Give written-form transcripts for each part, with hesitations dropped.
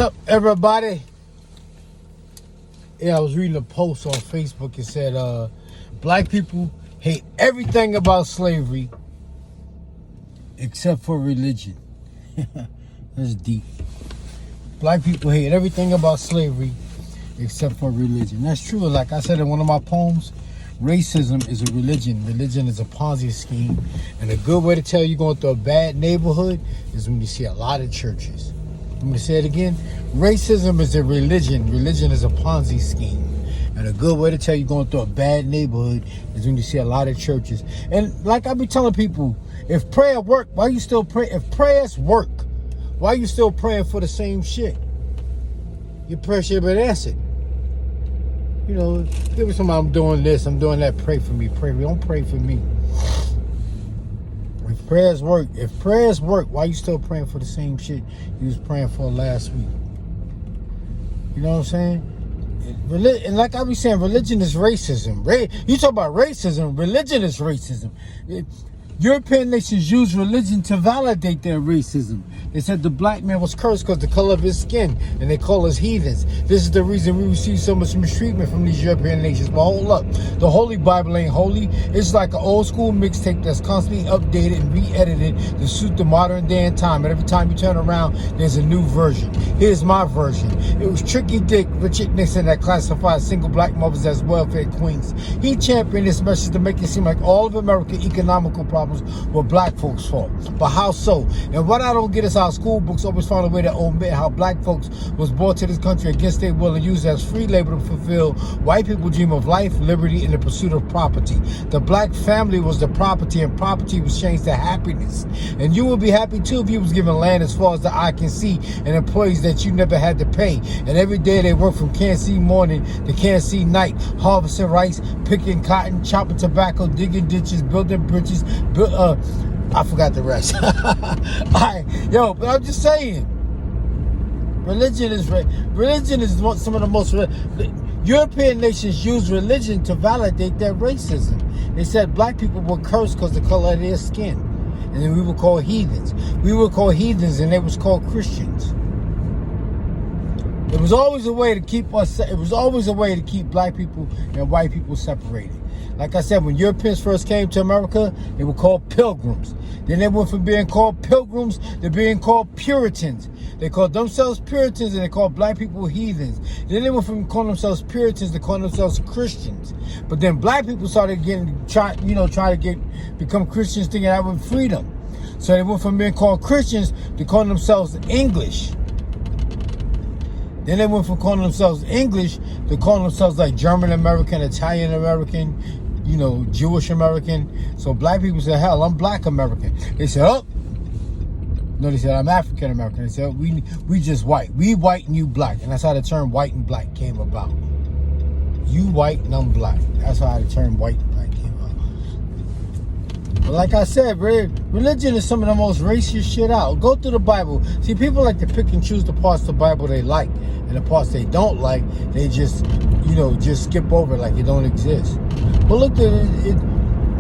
What's up, everybody? Yeah, I was reading a post on Facebook. It said, black people hate everything about slavery except for religion. That's deep. Black people hate everything about slavery except for religion. That's true. Like I said in one of my poems, racism is a religion. Religion is a Ponzi scheme. And a good way to tell you're going through a bad neighborhood is when you see a lot of churches. I'm going to say it again. Racism is a religion. Religion is a Ponzi scheme. And a good way to tell you're going through a bad neighborhood is when you see a lot of churches. And like I be telling people, if prayer work, why you still pray? If prayers work, why you still praying for the same shit? Your prayer should have been answered. You know, give me somebody, I'm doing this, I'm doing that, pray for me, pray for me. Don't pray for me. If prayers work, why you still praying for the same shit you was praying for last week? You know what I'm saying? And like I be saying, religion is racism. You talk about racism, religion is racism. European nations use religion to validate their racism. They said the black man was cursed because the color of his skin, and they call us heathens. This is the reason we receive so much mistreatment from these European nations. But hold up, the Holy Bible ain't holy. It's like an old school mixtape that's constantly updated and re-edited to suit the modern day and time. And every time you turn around, there's a new version. Here's my version. It was Tricky Dick Richard Nixon that classified single black mothers as welfare queens. He championed this message to make it seem like all of America's economical problems were black folks' fault. But how so? And what I don't get is how school books always found a way to omit how black folks was brought to this country against their will and used as free labor to fulfill white people's dream of life, liberty, and the pursuit of property. The black family was the property, and property was changed to happiness. And you would be happy too if you was given land as far as the eye can see and employees that you never had to pay. And every day they work from can't see morning to can't see night, harvesting rice, picking cotton, chopping tobacco, digging ditches, building bridges, I forgot the rest. All right, yo, but I'm just saying, religion is some of the most. European nations use religion to validate their racism. They said black people were cursed because of the color of their skin, and then we were called heathens. We were called heathens, and they was called Christians. It was always a way to keep us. It was always a way to keep black people and white people separated. Like I said, when Europeans first came to America, they were called pilgrims. Then they went from being called pilgrims to being called Puritans. They called themselves Puritans and they called black people heathens. Then they went from calling themselves Puritans to calling themselves Christians. But then black people started trying to become Christians, thinking that was freedom. So they went from being called Christians to calling themselves English. Then they went from calling themselves English to calling themselves like German American, Italian American, Jewish American. So black people said, hell, I'm black American. They said, oh. No, they said, I'm African American. They said, we just white. We white and you black. And that's how the term white and black came about. You white and I'm black. That's how the term white and black came about. But like I said, religion is some of the most racist shit out. Go through the Bible. See, people like to pick and choose the parts of the Bible they like. And the parts they don't like, they just skip over like it don't exist. But look at it.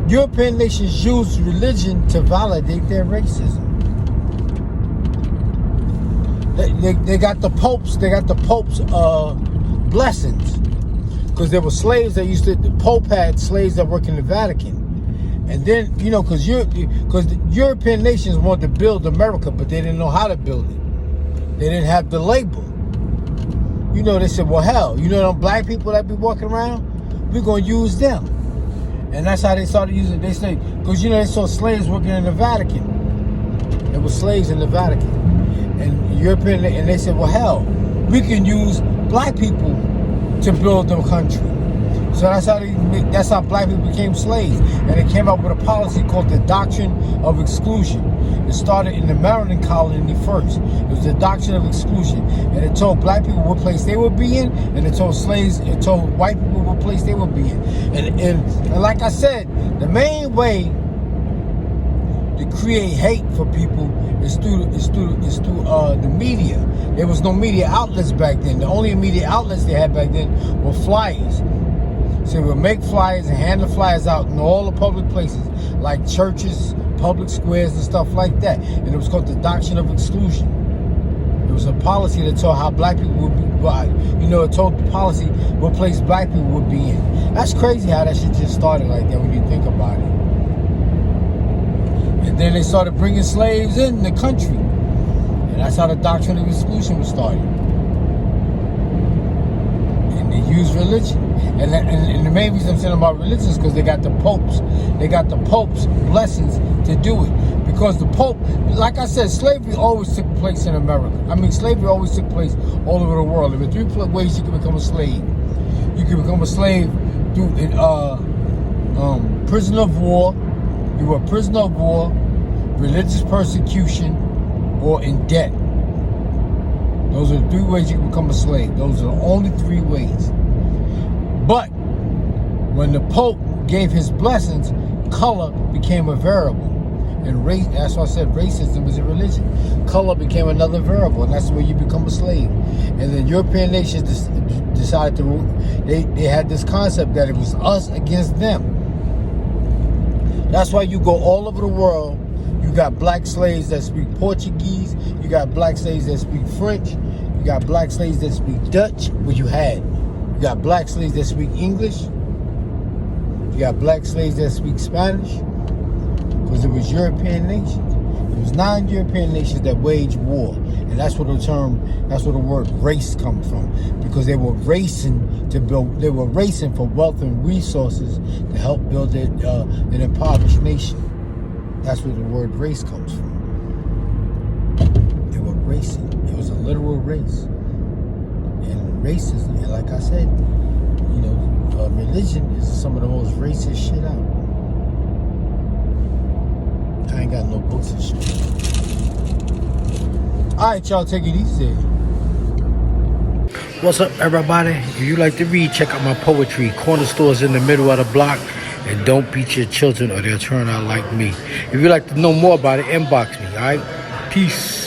European nations use religion to validate their racism. They got the Pope's blessings. Because there were slaves the Pope had slaves that worked in the Vatican. And then, because the European nations wanted to build America, but they didn't know how to build it. They didn't have the label. They said, well, hell, them black people that be walking around, we're going to use them. And that's how they started using it. They say, because, they saw slaves working in the Vatican. There were slaves in the Vatican. And they said, well, hell, we can use black people to build the country. So that's how black people became slaves. And they came up with a policy called the Doctrine of Exclusion. It started in the Maryland colony first. It was the Doctrine of Exclusion. And it told black people what place they would be in, and it told white people what place they would be in. And like I said, the main way to create hate for people is through the media. There was no media outlets back then. The only media outlets they had back then were flyers. So we'll make flyers and hand the flyers out in all the public places, like churches, public squares, and stuff like that. And it was called the Doctrine of Exclusion. It was a policy that told how black people would be, it told the policy what place black people would be in. That's crazy how that shit just started like that when you think about it. And then they started bringing slaves in the country. And that's how the doctrine of exclusion was started. And they used religion. And the main reason I'm saying about religion is because they got the popes. They got the popes' blessings to do it. Because the Pope, like I said, slavery always took place in America. I mean, slavery always took place all over the world. There were three ways you can become a slave. You can become a slave through prisoner of war. You were a prisoner of war, religious persecution, or in debt. Those are the three ways you can become a slave. Those are the only three ways. But when the Pope gave his blessings, color became a variable. And race, that's why I said racism is a religion. Color became another variable, and that's where you become a slave. And then European nations decided they had this concept that it was us against them. That's why you go all over the world. You got black slaves that speak Portuguese. You got black slaves that speak French. You got black slaves that speak Dutch, which you had. You got black slaves that speak English. You got black slaves that speak Spanish. Because it was European nations. It was non-European nations that waged war. And that's where the word race comes from. Because they were racing for wealth and resources to help build an impoverished nation. That's where the word race comes from. They were racing. It was a literal race. And racism, like I said, religion is some of the most racist shit out. I ain't got no books and shit. Alright, y'all, take it easy. What's up, everybody? If you like to read, check out my poetry. Corner stores in the middle of the block. And don't beat your children or they'll turn out like me. If you'd like to know more about it, inbox me, alright? Peace.